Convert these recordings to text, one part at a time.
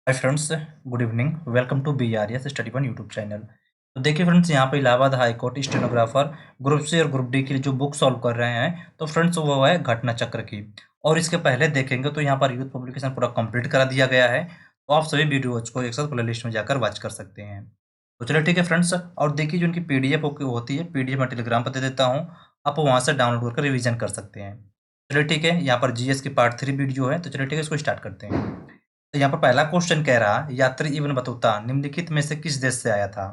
Hi friends, good evening. Welcome to BRS study one YouTube channel. तो देखिए friends, यहाँ पे Allahabad high court stenographer group C और group D के लिए जो बुक सॉल्व कर रहे हैं, तो फ्रेंड्स वो है घटना चक्र की। और इसके पहले देखेंगे तो यहाँ पर यूथ पब्लिकेशन पूरा कंप्लीट करा दिया गया है, तो आप सभी वीडियोज को एक साथ प्ले लिस्ट में जाकर वॉच कर सकते हैं। तो चलिए ठीक है फ्रेंड्स, और देखिए जो उनकी PDF होती है, PDF मैं टेलीग्राम पर दे देता हूँ, आप वहाँ से डाउनलोड करके रिविजन कर सकते हैं। चलिए ठीक है, यहाँ पर GS की पार्ट 3 वीडियो है, तो चलिए ठीक है, इसको स्टार्ट करते हैं। तो यहाँ पर पहला क्वेश्चन कह रहा, यात्री इब्न बतूता निम्नलिखित में से किस देश से आया था?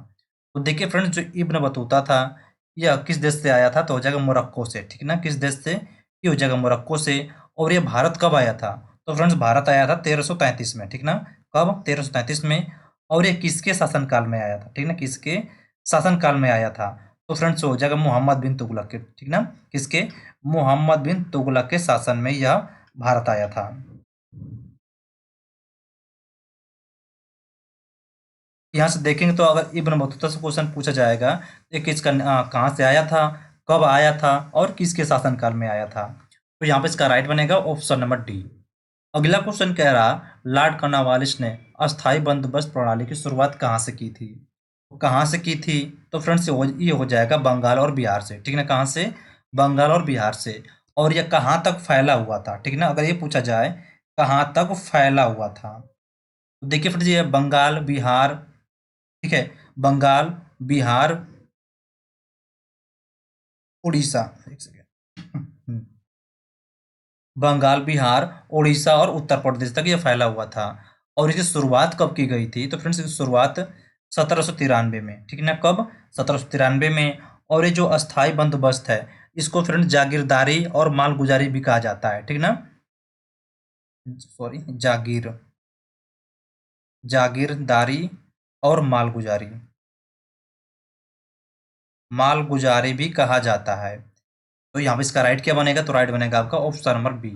तो देखिए फ्रेंड्स, जो इब्न बतूता था यह किस देश से आया था? तो हो जाएगा मोरक्को से। ठीक ना, किस देश से? ये हो जाएगा मोरक्को से। और ये भारत कब आया था? तो फ्रेंड्स भारत आया था 1333 में। ठीक ना, कब? 1333 में। और ये किसके शासनकाल में आया था? ठीक ना, किसके शासनकाल में आया था? तो फ्रेंड्स हो जाएगा मोहम्मद बिन तुगलक के। ठीक ना, किसके? मोहम्मद बिन तुगलक के शासन में यह भारत आया था। यहाँ से देखेंगे तो अगर इब्न बतूता से क्वेश्चन पूछा जाएगा, ये किसका कहाँ से आया था, कब आया था और किसके शासनकाल में आया था? तो यहाँ पे इसका राइट बनेगा ऑप्शन नंबर डी। अगला क्वेश्चन कह रहा, लॉर्ड कॉर्नवालिस ने अस्थायी बंदोबस्त प्रणाली की शुरुआत कहाँ से की थी? तो कहाँ से की थी? तो फ्रेंड्स ये हो जाएगा बंगाल और बिहार से। ठीक ना, कहाँ से? बंगाल और बिहार से। और यह कहाँ तक फैला हुआ था? ठीक ना, अगर ये पूछा जाए कहाँ तक फैला हुआ था, तो देखिए फ्रेंड्स ये बंगाल बिहार। ठीक है, बंगाल, बिहार, उड़ीसा। एक सेकेंड। बंगाल, बिहार, उड़ीसा और उत्तर प्रदेश तक ये फैला हुआ था। और इसकी शुरुआत कब की गई थी? तो फ्रेंड्स इसकी शुरुआत 1793 में। ठीक है ना, कब? 1793 में। और ये जो अस्थाई बंदोबस्त है, इसको फ्रेंड्स जागीरदारी और मालगुजारी भी कहा जाता है। ठीक ना, सॉरी, जागीरदारी और मालगुजारी, मालगुजारी भी कहा जाता है। तो यहाँ पे इसका राइट क्या बनेगा? तो राइट बनेगा आपका ऑप्शन नंबर बी।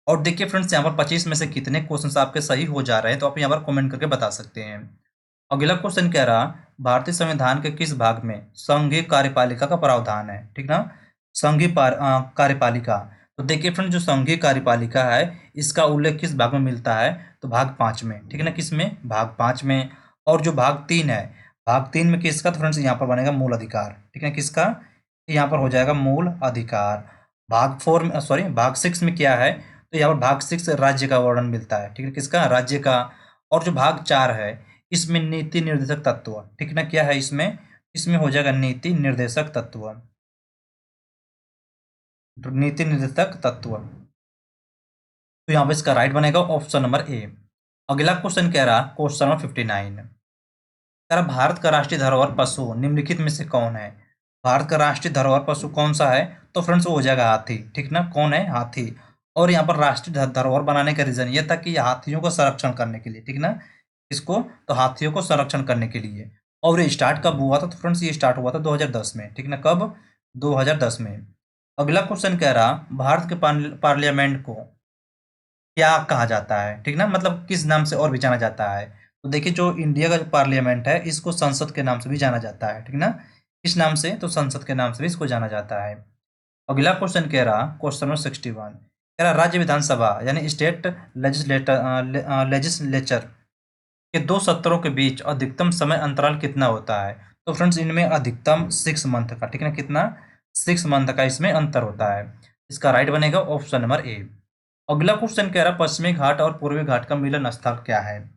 और देखिए फ्रेंड्स, यहाँ पर 25 में से कितने क्वेश्चंस आपके सही हो जा रहे हैं, तो आप यहाँ पर कमेंट करके बता सकते हैं। अगला क्वेश्चन कह रहा, भारतीय संविधान के किस भाग में संघीय कार्यपालिका का प्रावधान है? ठीक ना, संघीय कार्यपालिका। तो देखिए फ्रेंड्स, जो संघीय कार्यपालिका है इसका उल्लेख किस भाग में मिलता है? तो भाग 5 में। ठीक है ना, किस में? भाग 5 में। और जो भाग 3 है, भाग 3 में किसका? तो फ्रेंड्स यहाँ पर बनेगा मूल अधिकार। ठीक है, किसका? यहाँ पर हो जाएगा मूल अधिकार। भाग 4 में, सॉरी, भाग 6 में क्या है? तो यहाँ पर भाग 6 राज्य का वर्णन मिलता है। ठीक है, किसका? राज्य का। और जो भाग 4 है, इसमें नीति निर्देशक तत्व। ठीक ना, क्या है इसमें? इसमें हो जाएगा नीति निर्देशक तत्व। नीति निर्देशक तत्व। तो यहाँ पे इसका राइट बनेगा ऑप्शन नंबर ए। अगला क्वेश्चन कह रहा, क्वेश्चन नंबर 59 कह रहा, भारत का राष्ट्रीय धरोहर पशु निम्नलिखित में से कौन है? भारत का राष्ट्रीय धरोहर पशु कौन सा है? तो फ्रेंड्स वो हो जाएगा हाथी। ठीक ना, कौन है? हाथी। और यहाँ पर राष्ट्रीय धरोहर बनाने का रीजन ये था कि हाथियों को संरक्षण करने के लिए। ठीक ना, इसको तो हाथियों को संरक्षण करने के लिए। और ये स्टार्ट कब हुआ था? तो फ्रेंड्स ये स्टार्ट हुआ था 2010 में। ठीक ना, कब? 2010 में। अगला क्वेश्चन कह रहा, भारत के पार्लियामेंट को क्या कहा जाता है? ठीक ना, मतलब किस नाम से और भी जाना जाता है? तो देखिए, जो इंडिया का जो पार्लियामेंट है इसको संसद के नाम से भी जाना जाता है। ठीक ना, किस नाम से? तो संसद के नाम से भी इसको जाना जाता है। अगला क्वेश्चन कह रहा, क्वेश्चन नंबर 61 कह रहा, राज्य विधानसभा यानी स्टेट लेजिस्लेचर के दो सत्रों के बीच अधिकतम समय अंतराल कितना होता है? तो फ्रेंड्स इनमें अधिकतम 6 मंथ का। ठीक है ना, कितना? 6 मंथ का इसमें अंतर होता है। इसका राइट बनेगा ऑप्शन नंबर ए। अगला क्वेश्चन कह रहा, पश्चिमी घाट और पूर्वी घाट का मिलन स्थल क्या है?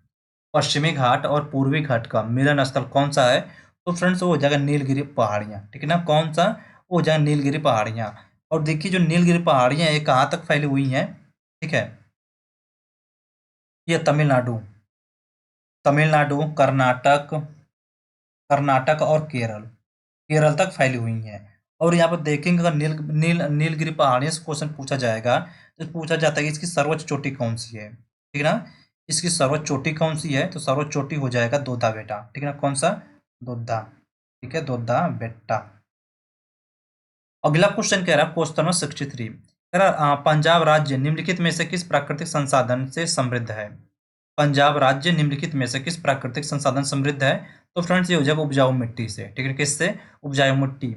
पश्चिमी घाट और पूर्वी घाट का मिलन स्थल कौन सा है? तो फ्रेंड्स वो हो जाएगा नीलगिरी पहाड़ियाँ। ठीक है ना, कौन सा? वो हो जाएगा नीलगिरी पहाड़ियाँ। और देखिए जो नीलगिरी पहाड़ियाँ ये कहाँ तक फैली हुई हैं? ठीक है, ये तमिलनाडु, तमिलनाडु, कर्नाटक, कर्नाटक और केरल, केरल तक फैली हुई हैं। और यहाँ पर देखेंगे अगर नीलगिरी पहाड़ियों से क्वेश्चन पूछा जाएगा, तो पूछा जाता है कि इसकी सर्वोच्च चोटी कौन सी है? ठीक है ना, इसकी सर्वोच्च चोटी कौन सी है? तो सर्वोच्च चोटी हो जाएगा दोद्दा बेटा। ठीक है ना, कौन सा? दोद्दा। ठीक है, दोद्दा बेटा। अगला क्वेश्चन कह रहा है, क्वेश्चन नंबर 63 कह रहा, पंजाब राज्य निम्नलिखित में से किस प्राकृतिक संसाधन से समृद्ध है? पंजाब राज्य निम्नलिखित में से किस प्राकृतिक संसाधन समृद्ध है? तो फ्रेंड्स ये हो जाएगा उपजाऊ मिट्टी से। ठीक है, किससे? उपजाऊ मिट्टी।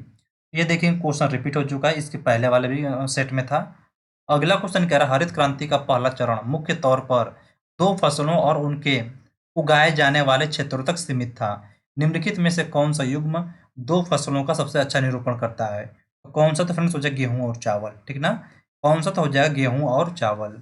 ये देखिए क्वेश्चन रिपीट हो चुका है, इसके पहले वाले भी सेट में था। अगला क्वेश्चन कह रहा है, हरित क्रांति का पहला चरण मुख्य तौर पर दो फसलों और उनके उगाए जाने वाले क्षेत्रों तक सीमित था। निम्नलिखित में से कौन सा युग्म दो फसलों का सबसे अच्छा निरूपण करता है? तो कौन सा? तो फ्रेंड्स हो जाएगा गेहूं और चावल, ठीक ना। कौन सा? तो हो जाएगा गेहूं और चावल।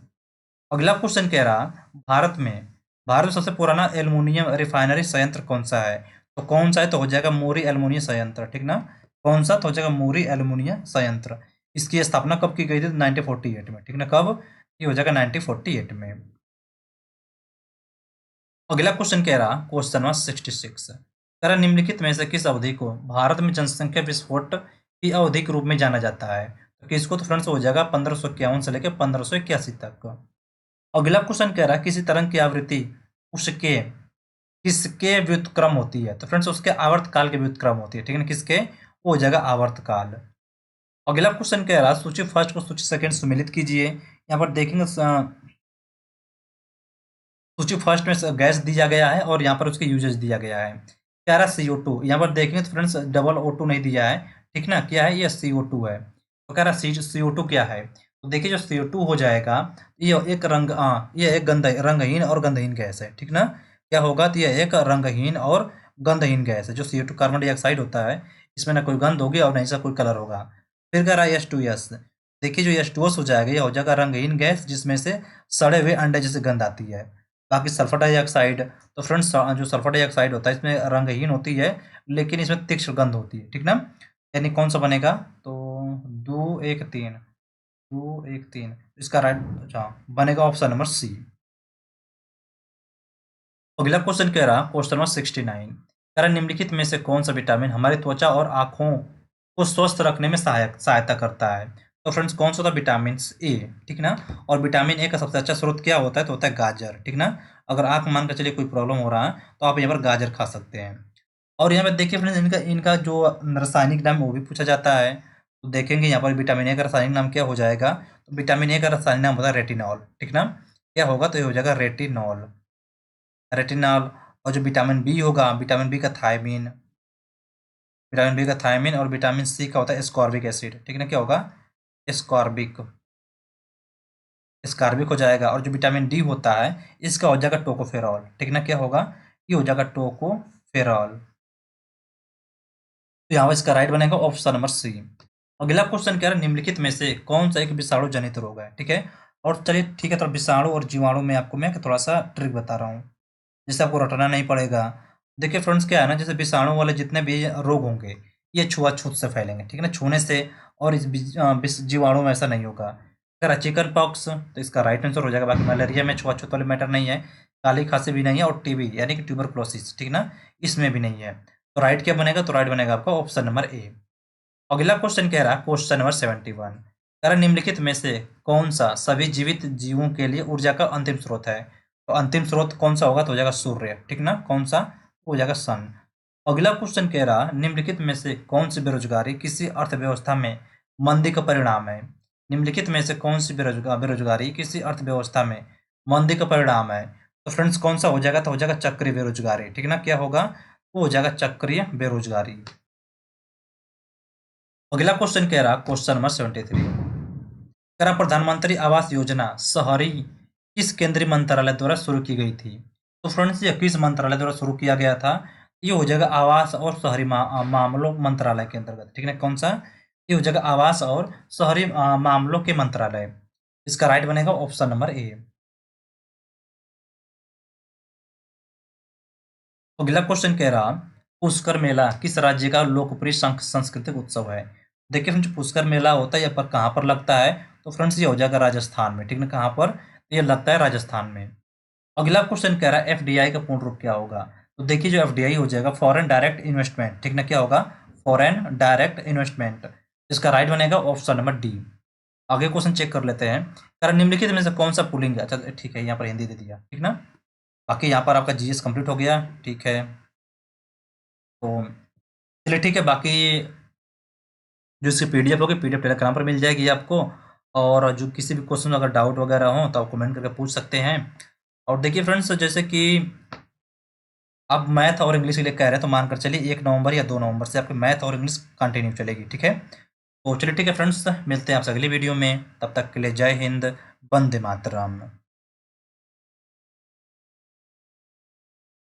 अगला क्वेश्चन कह रहा, भारत में सबसे पुराना एल्युमिनियम रिफाइनरी संयंत्र कौन सा है? तो कौन सा है? तो हो जाएगा मोरी एल्युमिनियम संयंत्र, ठीक ना। कौन सा? तो हो जाएगा मोरी एल्युमिनियम संयंत्र। इसकी स्थापना कब की गई थी? 1948 में, ठीक ना। कब? ये हो जाएगा 1948 में। अगला क्वेश्चन कह रहा, क्वेश्चन नंबर 66 कह रहा, निम्नलिखित में से किस अवधि को भारत में जनसंख्या विस्फोट की अवधि के रूप में जाना जाता है? तो किसको? तो फ्रेंड्स हो जाएगा 1551 से लेकर 1581 तक। अगला क्वेश्चन कह रहा है, किसी तरंग की आवृत्ति उसके किसके व्युत्क्रम होती है? तो फ्रेंड्स उसके आवर्तकाल के व्युत्क्रम होती है, ठीक है ना। किसके? वो हो जाएगा आवर्तकाल। अगला क्वेश्चन कह रहा है, सूची फर्स्ट को सूची सेकंड सुमेलित कीजिए। यहाँ पर देखेंगे सूची फर्स्ट में गैस दिया गया है और यहाँ पर उसके यूजेज दिया गया है। कह रहा CO2, यहाँ पर देखेंगे तो फ्रेंड्स डबल O2 नहीं दिया है, ठीक ना। क्या है? ये CO2 है। तो कह रहा CO2 क्या है? तो देखिए जो CO2 हो जाएगा, ये एक ये एक रंगहीन और गंधहीन गैस है, ठीक ना। क्या होगा? तो ये एक रंगहीन और गंधहीन गैस है। जो CO2 कार्बन डाइऑक्साइड होता है, इसमें ना कोई गंध होगी और नहीं सा कोई कलर होगा। फिर कह रहा है H2S। देखिए जो H2S हो जाएगा, ये हो जाएगा रंगहीन गैस जिसमें से सड़े हुए अंडे जैसे गंध आती है। बाकी सल्फर डाइऑक्साइड, तो फ्रेंड्स जो सल्फर डाइऑक्साइड होता है इसमें रंगहीन होती है लेकिन इसमें तीक्ष्ण गंध होती है, ठीक ना। यानी कौन सा बनेगा? तो 2 1 3 2 1 3 इसका राइट अच्छा बनेगा ऑप्शन नंबर सी। अगला क्वेश्चन कह रहा, क्वेश्चन नंबर 69 कह रहा, निम्नलिखित में से कौन सा विटामिन हमारी त्वचा और आंखों को स्वस्थ रखने में सहायता करता है? तो फ्रेंड्स कौन सा था? विटामिन ए, ठीक ना। और विटामिन ए का सबसे अच्छा स्रोत क्या होता है? तो होता है गाजर, ठीक ना। अगर आंख मान कर चलिए कोई प्रॉब्लम हो रहा है तो आप यहाँ पर गाजर खा सकते हैं। और यहाँ पर देखिए फ्रेंड्स इनका इनका जो रासायनिक नाम वो भी पूछा जाता है। तो देखेंगे यहाँ पर विटामिन ए का रासायनिक नाम क्या हो जाएगा? तो विटामिन ए का रासायनिक नाम होता है रेटिनॉल, ठीक ना। क्या होगा? तो ये हो जाएगा रेटिनॉल। रेटिनॉल। और जो विटामिन बी होगा, विटामिन बी का थायमीन, विटामिन बी का थायमीन। और विटामिन सी का होता है एस्कॉर्बिक एसिड, ठीक है ना। क्या होगा? एस्कॉर्बिक, एस्कॉर्बिक हो जाएगा। और जो विटामिन डी होता है इसका हो जाएगा टोकोफेरॉल, ठीक ना। क्या होगा? ये हो जाएगा टोकोफेरॉल। तो यहाँ पर इसका राइट बनेगा ऑप्शन नंबर सी। अगला क्वेश्चन क्या है, निम्नलिखित में से कौन सा एक विषाणु जनित रोग है? ठीक है। और चलिए ठीक है, तो विषाणु और जीवाणु में आपको मैं थोड़ा सा ट्रिक बता रहा हूँ जिससे आपको रटना नहीं पड़ेगा। देखिए फ्रेंड्स क्या है ना, जैसे विषाणु वाले जितने भी रोग होंगे ये छुआछूत से फैलेंगे, ठीक है ना, छूने से। और इस जीवाणु में ऐसा नहीं होगा। अगर चिकन पॉक्स तो इसका राइट आंसर हो जाएगा। बाकी मलेरिया में छुआछूत वाले मैटर नहीं है, काली खांसी भी नहीं है, और टीबी यानी कि ट्यूबरक्लोसिस, ठीक ना, इसमें भी नहीं है। तो राइट क्या बनेगा? तो राइट बनेगा आपका ऑप्शन नंबर ए। अगला क्वेश्चन कह रहा है, क्वेश्चन नंबर 71 कह रहा है, निम्नलिखित में से कौन सा सभी जीवित जीवों के लिए ऊर्जा का अंतिम स्रोत है? तो अंतिम स्रोत कौन सा होगा? तो हो जाएगा सूर्य, ठीक ना। कौन सा? हो जाएगा सन। अगला क्वेश्चन कह रहा, निम्नलिखित में से कौन सी बेरोजगारी किसी अर्थव्यवस्था में मंदी का परिणाम है? निम्नलिखित में से कौन सी बेरोजगारी किसी अर्थव्यवस्था में मंदी का परिणाम है? तो फ्रेंड्स कौन सा हो जाएगा? तो हो जाएगा चक्रीय बेरोजगारी, ठीक ना। क्या होगा? वो हो जाएगा चक्रीय बेरोजगारी। अगला क्वेश्चन कह रहा, क्वेश्चन नंबर 73 कह रहा, प्रधानमंत्री आवास योजना शहरी किस केंद्रीय मंत्रालय द्वारा शुरू की गई थी? तो फ्रेंड्स ये किस मंत्रालय द्वारा शुरू किया गया था? ये हो जाएगा आवास और शहरी मामलों मंत्रालय के अंतर्गत, ठीक है। कौन सा? ये हो जाएगा आवास और शहरी मामलों के मंत्रालय। इसका राइट बनेगा ऑप्शन नंबर ए। अगला क्वेश्चन कह रहा, पुष्कर मेला किस राज्य का लोकप्रिय सांस्कृतिक उत्सव है? देखिए फ्रेंड्स पुष्कर मेला होता है, यहाँ पर कहाँ पर लगता है? तो फ्रेंड्स ये हो जाएगा राजस्थान में, ठीक ना। कहाँ पर? ये लगता है राजस्थान में। अगला क्वेश्चन कह रहा है एफडीआई का पूर्ण रूप क्या होगा? तो देखिए जो एफडीआई हो जाएगा फॉरेन डायरेक्ट इन्वेस्टमेंट, ठीक ना। क्या होगा? Foreign direct investment. इसका राइट बनेगा ऑप्शन नंबर डी। आगे क्वेश्चन चेक कर लेते हैं। कारण निम्नलिखित में से कौन सा पुलिंग है? अच्छा ठीक है, यहाँ पर हिंदी दे दिया, ठीक ना। बाकी यहाँ पर आपका जीएस कंप्लीट हो गया, ठीक है। तो चलिए ठीक है, बाकी जो इसकी पीडीएफ होगी पीडीएफ टेलीग्राम पर मिल जाएगी आपको। और जो किसी भी क्वेश्चन में अगर डाउट वगैरह हो तो आप कमेंट करके पूछ सकते हैं। और देखिए फ्रेंड्स जैसे कि आप मैथ और इंग्लिश के लिए कह रहे हैं तो मानकर चलिए 1 नवंबर या 2 नवंबर से आपकी मैथ और इंग्लिश कंटिन्यू चलेगी, ठीक है। तो चलिए ठीक है फ्रेंड्स, मिलते हैं आपसे अगली वीडियो में। तब तक के लिए जय हिंद, वंदे मातरम।